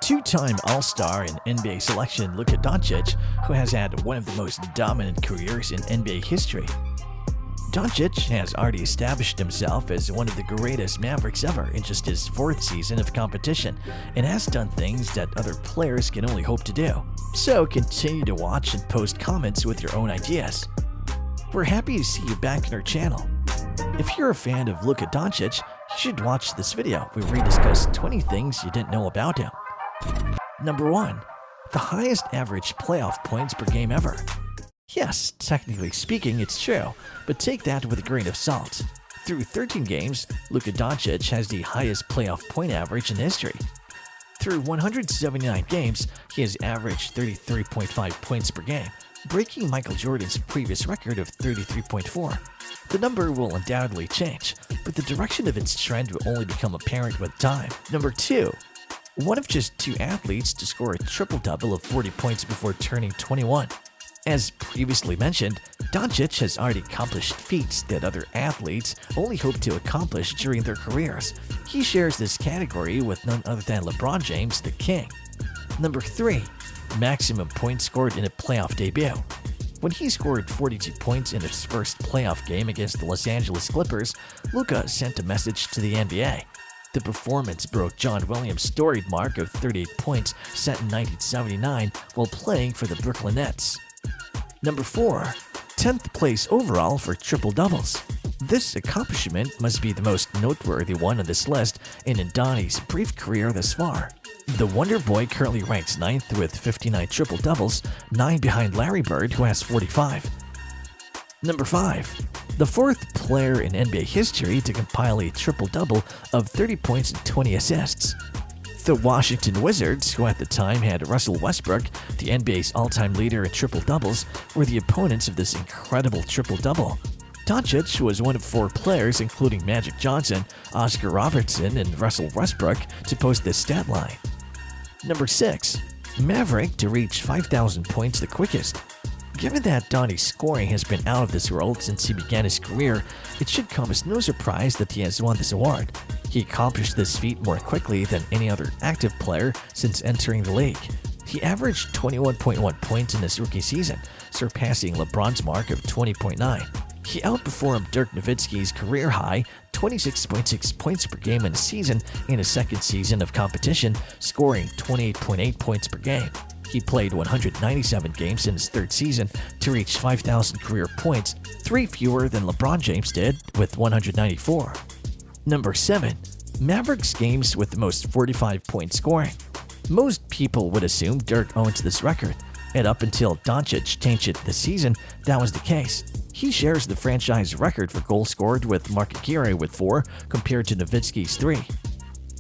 Two-time All-Star and NBA selection Luka Dončić, who has had one of the most dominant careers in NBA history. Doncic has already established himself as one of the greatest Mavericks ever in just his fourth season of competition and has done things that other players can only hope to do. So continue to watch and post comments with your own ideas. We're happy to see you back on our channel. If you're a fan of Luka Dončić, you should watch this video where we discuss 20 things you didn't know about him. Number 1. The highest average playoff points per game ever. Yes, technically speaking, it's true, but take that with a grain of salt. Through 13 games, Luka Dončić has the highest playoff point average in history. Through 179 games, he has averaged 33.5 points per game, breaking Michael Jordan's previous record of 33.4. The number will undoubtedly change, but the direction of its trend will only become apparent with time. Number 2. One of just 2 athletes to score a triple-double of 40 points before turning 21. As previously mentioned, Doncic has already accomplished feats that other athletes only hope to accomplish during their careers. He shares this category with none other than LeBron James, the King. Number 3. Maximum points scored in a playoff debut. When he scored 42 points in his first playoff game against the Los Angeles Clippers, Luka sent a message to the NBA. The performance broke John Williams' storied mark of 38 points set in 1979 while playing for the Brooklyn Nets. Number 4. 10th place overall for triple-doubles. This accomplishment must be the most noteworthy one on this list and in Donnie's brief career thus far. The Wonder Boy currently ranks 9th with 59 triple-doubles, 9 behind Larry Bird, who has 45. Number 5. The 4th player in NBA history to compile a triple-double of 30 points and 20 assists. The Washington Wizards, who at the time had Russell Westbrook, the NBA's all-time leader in triple-doubles, were the opponents of this incredible triple-double. Doncic was one of 4 players, including Magic Johnson, Oscar Robertson, and Russell Westbrook, to post this stat line. Number 6. Maverick to reach 5,000 points the quickest. Given that Donnie's scoring has been out of this world since he began his career, it should come as no surprise that he has won this award. He accomplished this feat more quickly than any other active player since entering the league. He averaged 21.1 points in his rookie season, surpassing LeBron's mark of 20.9. He outperformed Dirk Nowitzki's career-high 26.6 points per game in a season in his second season of competition, scoring 28.8 points per game. He played 197 games in his third season to reach 5,000 career points, 3 fewer than LeBron James did with 194. Number 7. Mavericks games with the most 45-point scoring. Most people would assume Dirk owns this record, and up until Doncic changed it this season, that was the case. He shares the franchise record for goals scored with Mark Aguirre with 4 compared to Nowitzki's 3.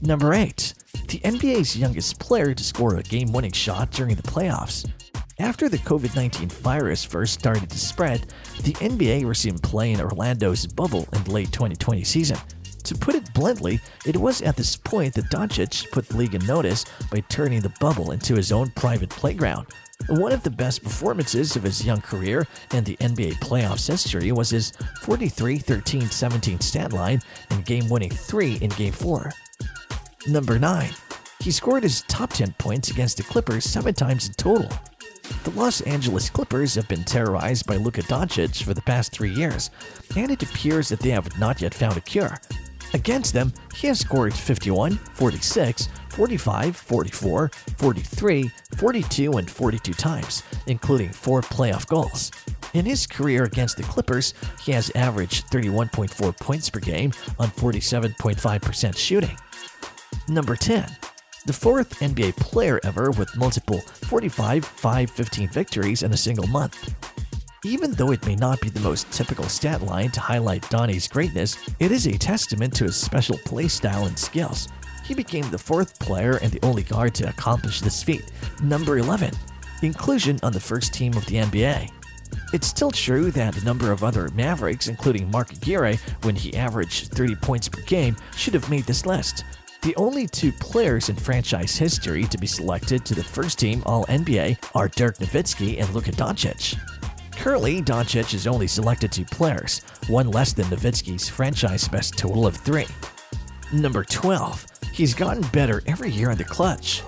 Number 8. The NBA's youngest player to score a game-winning shot during the playoffs. After the COVID-19 virus first started to spread, the NBA resumed play in Orlando's bubble in the late 2020 season. To put it bluntly, it was at this point that Doncic put the league in notice by turning the bubble into his own private playground. One of the best performances of his young career in the NBA playoffs history was his 43-13-17 stat line and game-winning 3 in Game 4. Number 9. He scored his top 10 points against the Clippers 7 times in total. The Los Angeles Clippers have been terrorized by Luka Dončić for the past 3 years, and it appears that they have not yet found a cure. Against them, he has scored 51, 46, 45, 44, 43, 42, and 42 times, including 4 playoff goals. In his career against the Clippers, he has averaged 31.4 points per game on 47.5% shooting. Number 10. The 4th NBA player ever with multiple 45, 5, 15 victories in a single month. Even though it may not be the most typical stat line to highlight Donnie's greatness, it is a testament to his special play style and skills. He became the 4th player and the only guard to accomplish this feat. Number 11. Inclusion on the first team of the NBA. It's still true that a number of other Mavericks, including Mark Aguirre, when he averaged 30 points per game, should have made this list. The only 2 players in franchise history to be selected to the first-team All-NBA are Dirk Nowitzki and Luka Dončić. Currently, Doncic has only selected 2 players, one less than Nowitzki's franchise best total of 3. Number 12. He's gotten better every year in the clutch.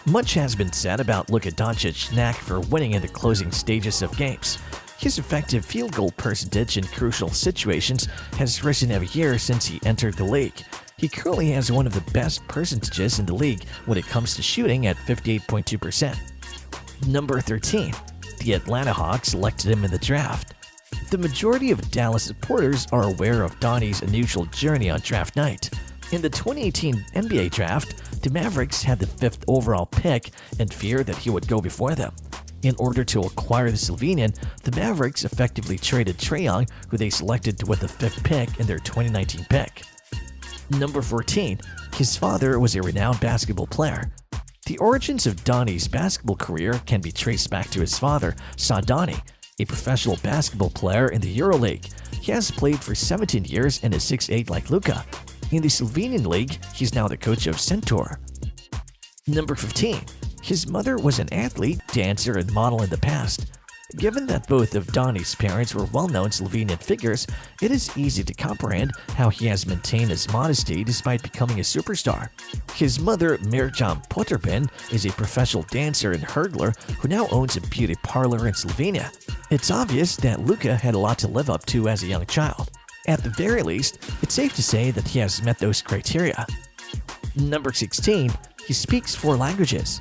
Much has been said about Luka Doncic's knack for winning in the closing stages of games. His effective field goal percentage in crucial situations has risen every year since he entered the league. He currently has one of the best percentages in the league when it comes to shooting at 58.2%. Number 13. The Atlanta Hawks selected him in the draft. The majority of Dallas supporters are aware of Donnie's unusual journey on draft night. In the 2018 NBA draft, the Mavericks had the 5th overall pick and feared that he would go before them. In order to acquire the Slovenian, the Mavericks effectively traded Trae Young, who they selected with the 5th pick in their 2019 pick. Number 14. His father was a renowned basketball player. The origins of Donnie's basketball career can be traced back to his father, Doni, a professional basketball player in the EuroLeague. He has played for 17 years and is 6'8" like Luka. In the Slovenian league, he's now the coach of Centaur. Number 15. His mother was an athlete, dancer, and model in the past. Given that both of Donnie's parents were well-known Slovenian figures, it is easy to comprehend how he has maintained his modesty despite becoming a superstar. His mother, Mirjam Potterpin, is a professional dancer and hurdler who now owns a beauty parlor in Slovenia. It's obvious that Luka had a lot to live up to as a young child. At the very least, it's safe to say that he has met those criteria. Number 16. He speaks 4 languages.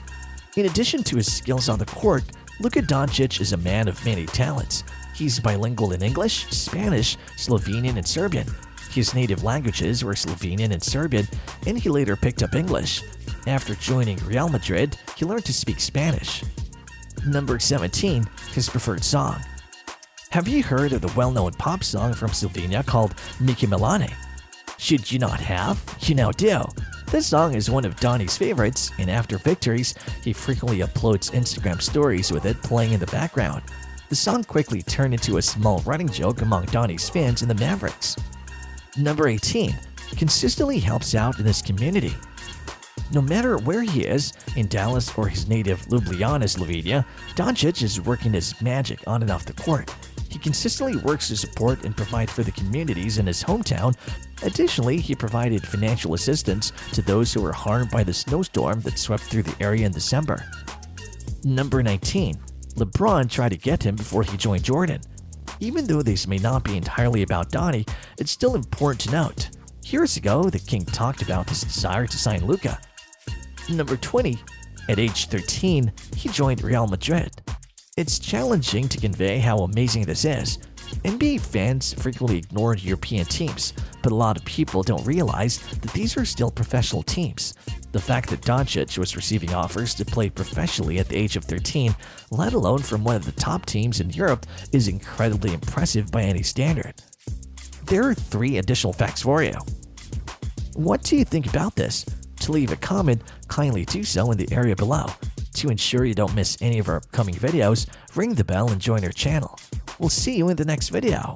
In addition to his skills on the court, Luka Dončić is a man of many talents. He's bilingual in English, Spanish, Slovenian, and Serbian. His native languages were Slovenian and Serbian, and he later picked up English. After joining Real Madrid, he learned to speak Spanish. Number 17. His preferred song. Have you heard of the well-known pop song from Slovenia called Miki Milane? Should you not have? You now do. This song is one of Donnie's favorites, and after victories, he frequently uploads Instagram stories with it playing in the background. The song quickly turned into a small running joke among Donnie's fans in the Mavericks. Number 18. Consistently helps out in his community. No matter where he is, in Dallas or his native Ljubljana, Slovenia, Dončić is working his magic on and off the court. He consistently works to support and provide for the communities in his hometown. Additionally, he provided financial assistance to those who were harmed by the snowstorm that swept through the area in December. Number 19. LeBron tried to get him before he joined Jordan. Even though this may not be entirely about Donnie, it's still important to note. Years ago, the King talked about his desire to sign Luka. Number 20. At age 13, he joined Real Madrid. It's challenging to convey how amazing this is. NBA fans frequently ignore European teams, but a lot of people don't realize that these are still professional teams. The fact that Dončić was receiving offers to play professionally at the age of 13, let alone from one of the top teams in Europe, is incredibly impressive by any standard. There are 3 additional facts for you. What do you think about this? To leave a comment, kindly do so in the area below. To ensure you don't miss any of our upcoming videos, ring the bell and join our channel. We'll see you in the next video.